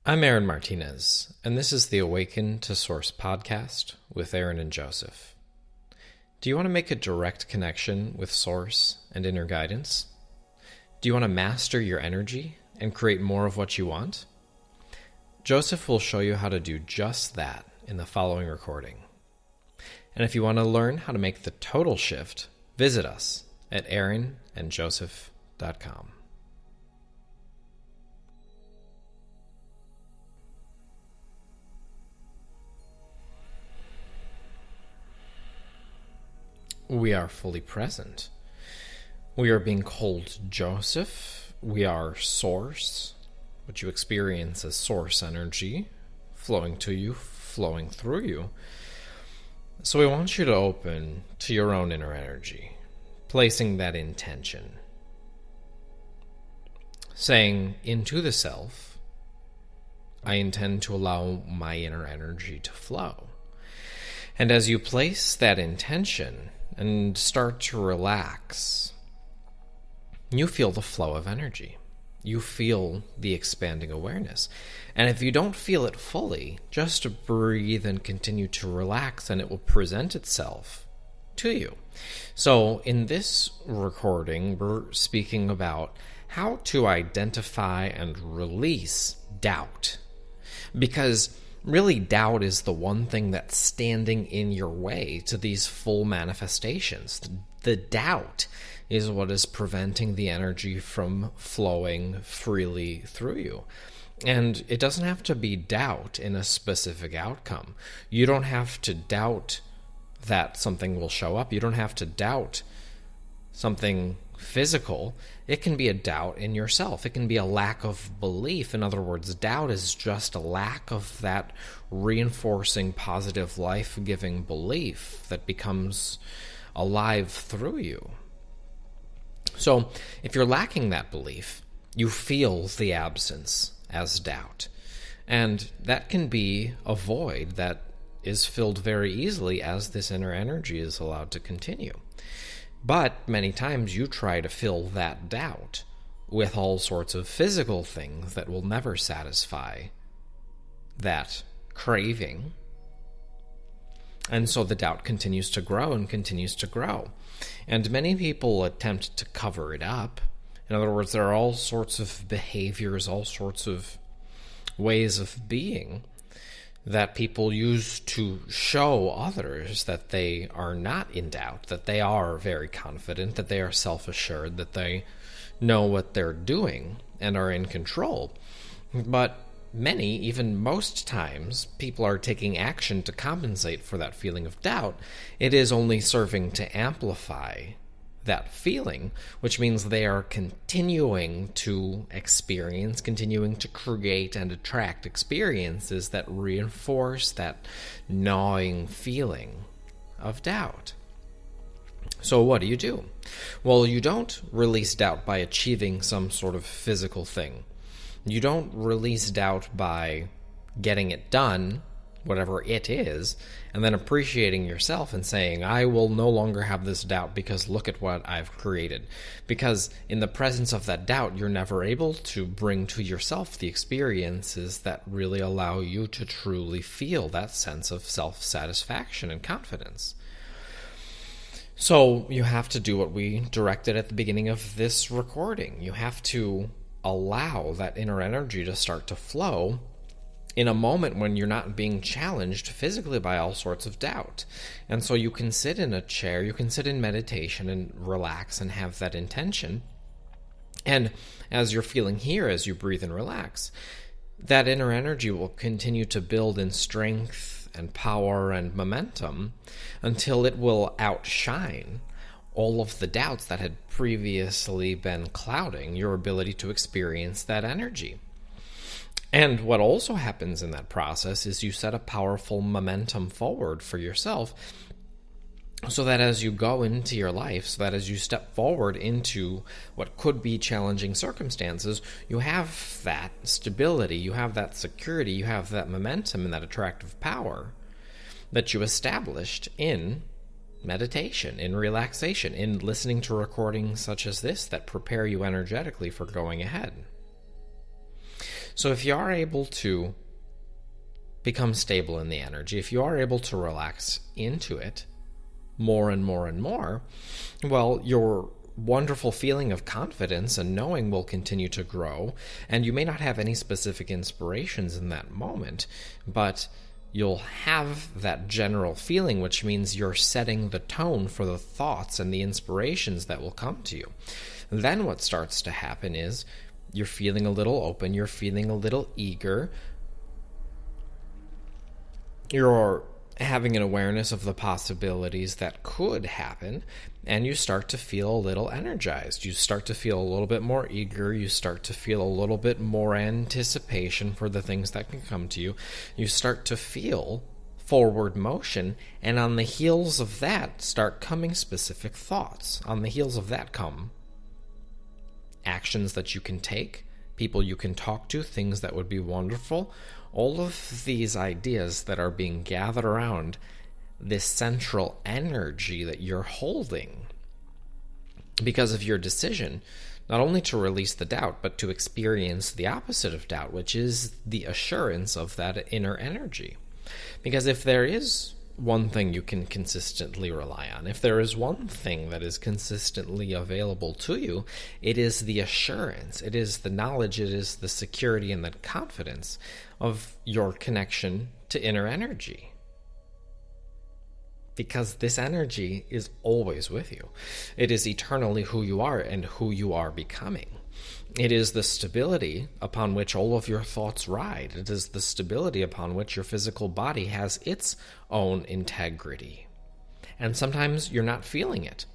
I'm Aaron Martinez, and this is the Awaken to Source podcast with Aaron and Joseph. Do you want to make a direct connection with Source and inner guidance? Do you want to master your energy and create more of what you want? Joseph will show you how to do just that in the following recording. And if you want to learn how to make the total shift, visit us at aaronandjoseph.com. We are fully present. We are being called Joseph. We are Source, what you experience as Source energy, flowing to you, flowing through you. So we want you to open to your own inner energy, placing that intention, saying into the self, I intend to allow my inner energy to flow. And as you place that intention and start to relax, you feel the flow of energy. You feel the expanding awareness. And if you don't feel it fully, just breathe and continue to relax, and it will present itself to you. So in this recording, we're speaking about how to identify and release doubt. Because really, doubt is the one thing that's standing in your way to these full manifestations. The doubt is what is preventing the energy from flowing freely through you. And it doesn't have to be doubt in a specific outcome. You don't have to doubt that something will show up. You don't have to doubt something physical. It can be a doubt in yourself. It can be a lack of belief. In other words, doubt is just a lack of that reinforcing, positive, life-giving belief that becomes alive through you. So if you're lacking that belief, you feel the absence as doubt. And that can be a void that is filled very easily as this inner energy is allowed to continue. But many times you try to fill that doubt with all sorts of physical things that will never satisfy that craving. And so the doubt continues to grow and continues to grow. And many people attempt to cover it up. In other words, there are all sorts of behaviors, all sorts of ways of being that people use to show others that they are not in doubt, that they are very confident, that they are self-assured, that they know what they're doing and are in control. But many, even most times, people are taking action to compensate for that feeling of doubt. It is only serving to amplify that feeling, which means they are continuing to experience, continuing to create and attract experiences that reinforce that gnawing feeling of doubt. So what do? Well, you don't release doubt by achieving some sort of physical thing. You don't release doubt by getting it done, whatever it is, and then appreciating yourself and saying, I will no longer have this doubt because look at what I've created. Because in the presence of that doubt, you're never able to bring to yourself the experiences that really allow you to truly feel that sense of self-satisfaction and confidence. So you have to do what we directed at the beginning of this recording. You have to allow that inner energy to start to flow in a moment when you're not being challenged physically by all sorts of doubt. And so you can sit in a chair, you can sit in meditation and relax and have that intention. And as you're feeling here, as you breathe and relax, that inner energy will continue to build in strength and power and momentum until it will outshine all of the doubts that had previously been clouding your ability to experience that energy. And what also happens in that process is you set a powerful momentum forward for yourself so that as you go into your life, so that as you step forward into what could be challenging circumstances, you have that stability, you have that security, you have that momentum and that attractive power that you established in meditation, in relaxation, in listening to recordings such as this that prepare you energetically for going ahead. So if you are able to become stable in the energy, if you are able to relax into it more and more and more, well, your wonderful feeling of confidence and knowing will continue to grow, and you may not have any specific inspirations in that moment, but you'll have that general feeling, which means you're setting the tone for the thoughts and the inspirations that will come to you. Then what starts to happen is you're feeling a little open, you're feeling a little eager, you're having an awareness of the possibilities that could happen, and you start to feel a little energized. You start to feel a little bit more eager. You start to feel a little bit more anticipation for the things that can come to you. You start to feel forward motion, and on the heels of that start coming specific thoughts. On the heels of that come actions that you can take, people you can talk to, things that would be wonderful. All of these ideas that are being gathered around this central energy that you're holding because of your decision, not only to release the doubt, but to experience the opposite of doubt, which is the assurance of that inner energy. Because if there is one thing you can consistently rely on, if there is one thing that is consistently available to you, it is the assurance, it is the knowledge, it is the security and the confidence of your connection to inner energy. Because this energy is always with you. It is eternally who you are and who you are becoming. It is the stability upon which all of your thoughts ride. It is the stability upon which your physical body has its own integrity. And sometimes you're not feeling it.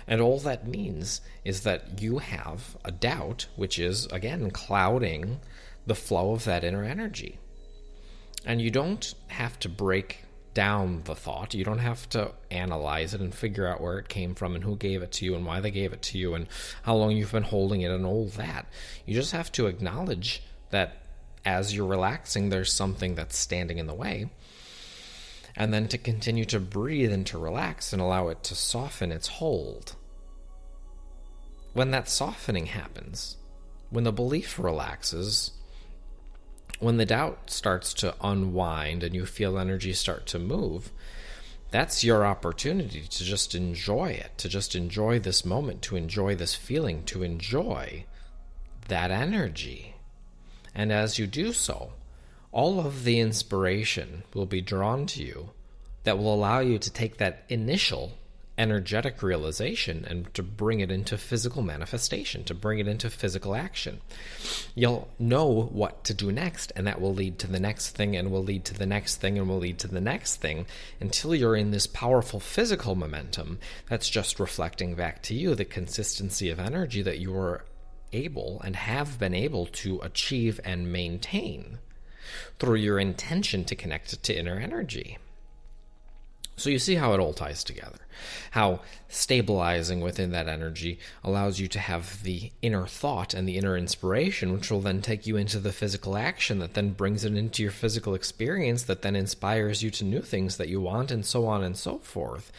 And all that means is that you have a doubt, which is, again, clouding the flow of that inner energy. And you don't have to break down the thought. You don't have to analyze it and figure out where it came from and who gave it to you and why they gave it to you and how long you've been holding it and all that. You just have to acknowledge that as you're relaxing, there's something that's standing in the way, and then to continue to breathe and to relax and allow it to soften its hold. When that softening happens, when the belief relaxes, when the doubt starts to unwind and you feel energy start to move, that's your opportunity to just enjoy it, to just enjoy this moment, to enjoy this feeling, to enjoy that energy. And as you do so, all of the inspiration will be drawn to you that will allow you to take that initial energetic realization and to bring it into physical manifestation, to bring it into physical action. You'll know what to do next, and that will lead to the next thing, and will lead to the next thing, and will lead to the next thing, until you're in this powerful physical momentum that's just reflecting back to you the consistency of energy that you were able and have been able to achieve and maintain through your intention to connect to inner energy. So you see how it all ties together, how stabilizing within that energy allows you to have the inner thought and the inner inspiration, which will then take you into the physical action that then brings it into your physical experience, that then inspires you to new things that you want, and so on and so forth.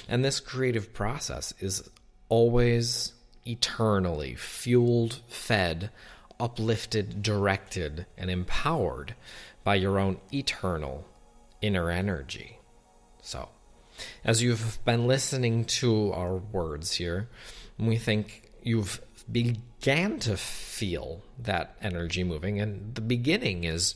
And this creative process is always eternally fueled, fed, uplifted, directed, and empowered by your own eternal inner energy. So, as you've been listening to our words here, we think you've began to feel that energy moving, and the beginning is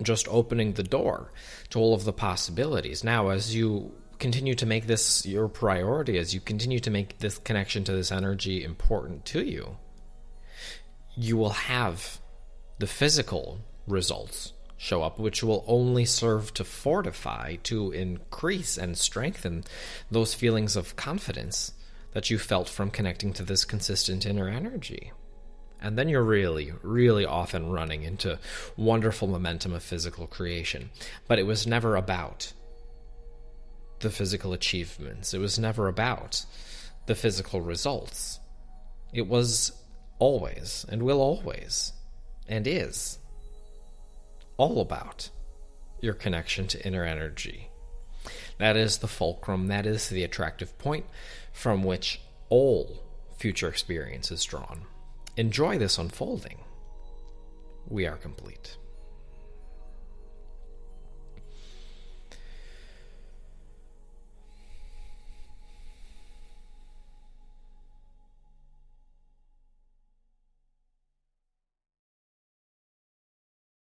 just opening the door to all of the possibilities. Now, as you continue to make this your priority, as you continue to make this connection to this energy important to you, you will have the physical results show up, which will only serve to fortify, to increase and strengthen those feelings of confidence that you felt from connecting to this consistent inner energy. And then you're really, really off and running into wonderful momentum of physical creation. But it was never about the physical achievements. It was never about the physical results. It was always, and will always, and is all about your connection to inner energy. That is the fulcrum, that is the attractive point from which all future experience is drawn. Enjoy this unfolding. we are complete.